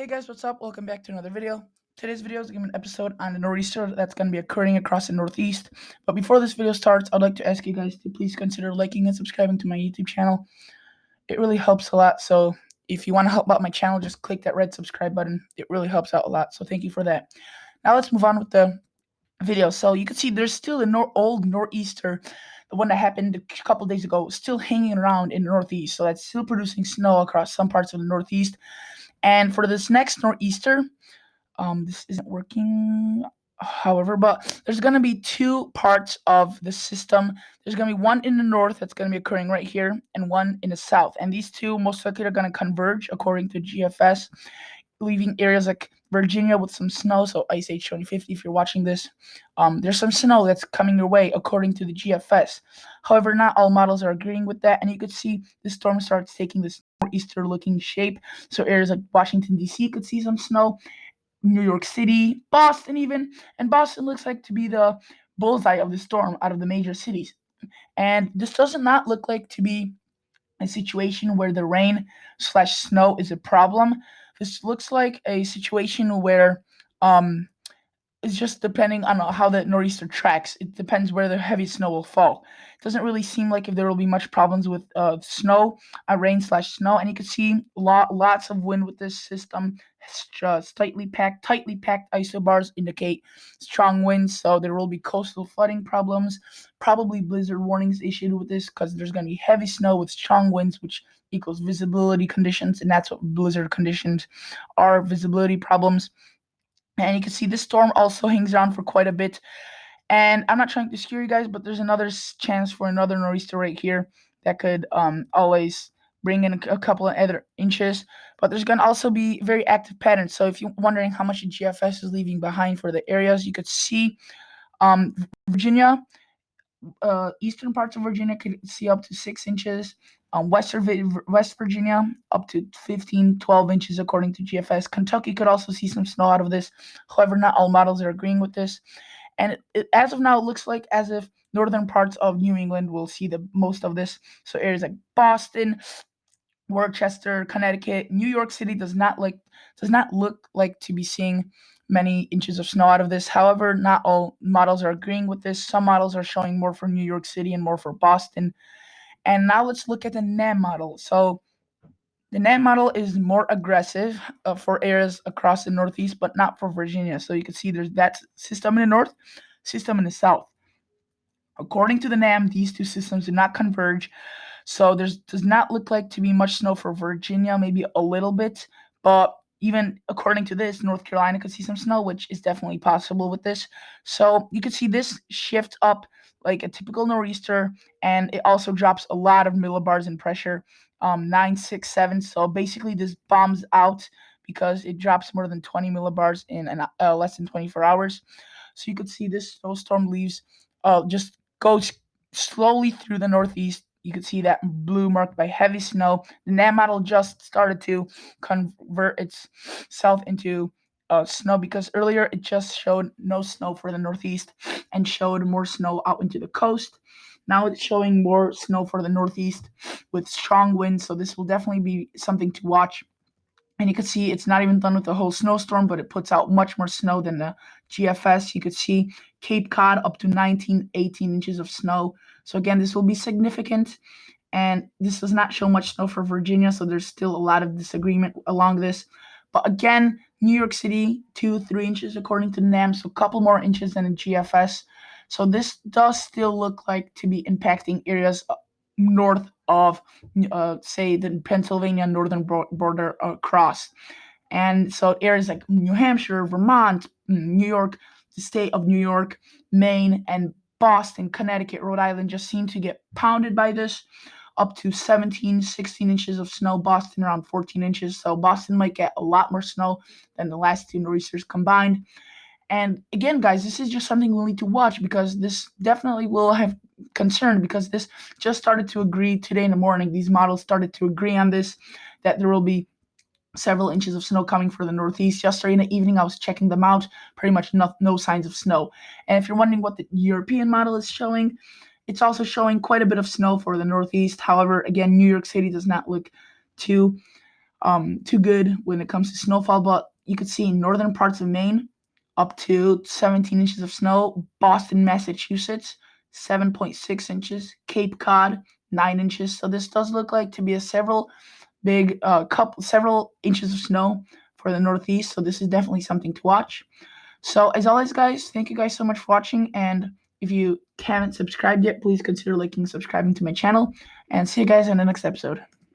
Hey guys, what's up? Welcome back to another video. Today's video is going to be an episode on the nor'easter that's going to be occurring across the Northeast. But before this video starts, I'd like to ask you guys to please consider liking and subscribing to my YouTube channel. It really helps a lot. So if you want to help out my channel, just click that red subscribe button. It really helps out a lot. So thank you for that. Now let's move on with the video. So you can see there's still an old nor'easter, the one that happened a couple days ago, still hanging around in the Northeast. So that's still producing snow across some parts of the Northeast. And for this next nor'easter, this isn't working, however, but there's going to be two parts of the system. There's going to be one in the north that's going to be occurring right here, and one in the south. And these two most likely are going to converge according to GFS, leaving areas like Virginia with some snow. So Ice Age 2050, if you're watching this, there's some snow that's coming your way according to the GFS. However, not all models are agreeing with that, and you could see the storm starts taking this nor'easter looking shape. So areas like Washington D.C. could see some snow, New York City, Boston even, and Boston looks like to be the bullseye of the storm out of the major cities. And this does not look like to be a situation where the rain slash snow is a problem. This looks like a situation where um, it's just depending on how the nor'easter tracks. It depends where the heavy snow will fall. It doesn't really seem like if there will be much problems with snow, rain slash snow, and you can see lots of wind with this system. It's just tightly packed isobars indicate strong winds, so there will be coastal flooding problems. Probably blizzard warnings issued with this because there's going to be heavy snow with strong winds, which equals visibility conditions, and that's what blizzard conditions are: visibility problems. And you can see this storm also hangs around for quite a bit. And I'm not trying to scare you guys, but there's another chance for another nor'easter right here that could always bring in a couple of other inches. But there's going to also be very active patterns. So if you're wondering how much the GFS is leaving behind for the areas, you could see um, Virginia, eastern parts of Virginia could see up to 6 inches. West Virginia up to 15, 12 inches according to GFS. Kentucky could also see some snow out of this. However, not all models are agreeing with this. And as of now, it looks like as if northern parts of New England will see the most of this. So areas like Boston, Worcester, Connecticut, New York City does not look like to be seeing many inches of snow out of this. However, not all models are agreeing with this. Some models are showing more for New York City and more for Boston. And now let's look at the NAM model. So the NAM model is more aggressive for areas across the Northeast, but not for Virginia. So you can see there's that system in the north, system in the south. According to the NAM, these two systems do not converge. So does not look like to be much snow for Virginia, maybe a little bit, but even according to this, North Carolina could see some snow, which is definitely possible with this. So you could see this shift up like a typical nor'easter, and it also drops a lot of millibars in pressure, 9, 6, 7. So basically, this bombs out because it drops more than 20 millibars in less than 24 hours. So you could see this snowstorm leaves, just goes slowly through the Northeast. You can see that blue marked by heavy snow. The NAM model just started to convert itself into snow because earlier it just showed no snow for the Northeast and showed more snow out into the coast. Now it's showing more snow for the Northeast with strong winds, so this will definitely be something to watch. And you can see it's not even done with the whole snowstorm, but it puts out much more snow than the GFS. You could see Cape Cod up to 19, 18 inches of snow. So again, this will be significant. And this does not show much snow for Virginia, so there's still a lot of disagreement along this. But again, New York City, 2, 3 inches according to NAM, so a couple more inches than the GFS. So this does still look like to be impacting areas north of, say, the Pennsylvania northern border across. And so areas like New Hampshire, Vermont, New York, the state of New York, Maine, and Boston, Connecticut, Rhode Island just seem to get pounded by this, up to 17, 16 inches of snow. Boston around 14 inches. So Boston might get a lot more snow than the last two nor'easters combined. And again, guys, this is just something we'll need to watch because this definitely will have concern because this just started to agree today in the morning. These models started to agree on this, that there will be several inches of snow coming for the Northeast. Yesterday in the evening, I was checking them out. Pretty much no signs of snow. And if you're wondering what the European model is showing, it's also showing quite a bit of snow for the Northeast. However, again, New York City does not look too too good when it comes to snowfall, but you could see in northern parts of Maine up to 17 inches of snow. Boston, Massachusetts, 7.6 inches. Cape Cod, 9 inches. So this does look like to be several inches of snow for the Northeast. So this is definitely something to watch. So as always, guys, thank you guys so much for watching. And if you haven't subscribed yet, please consider liking and subscribing to my channel. And see you guys in the next episode.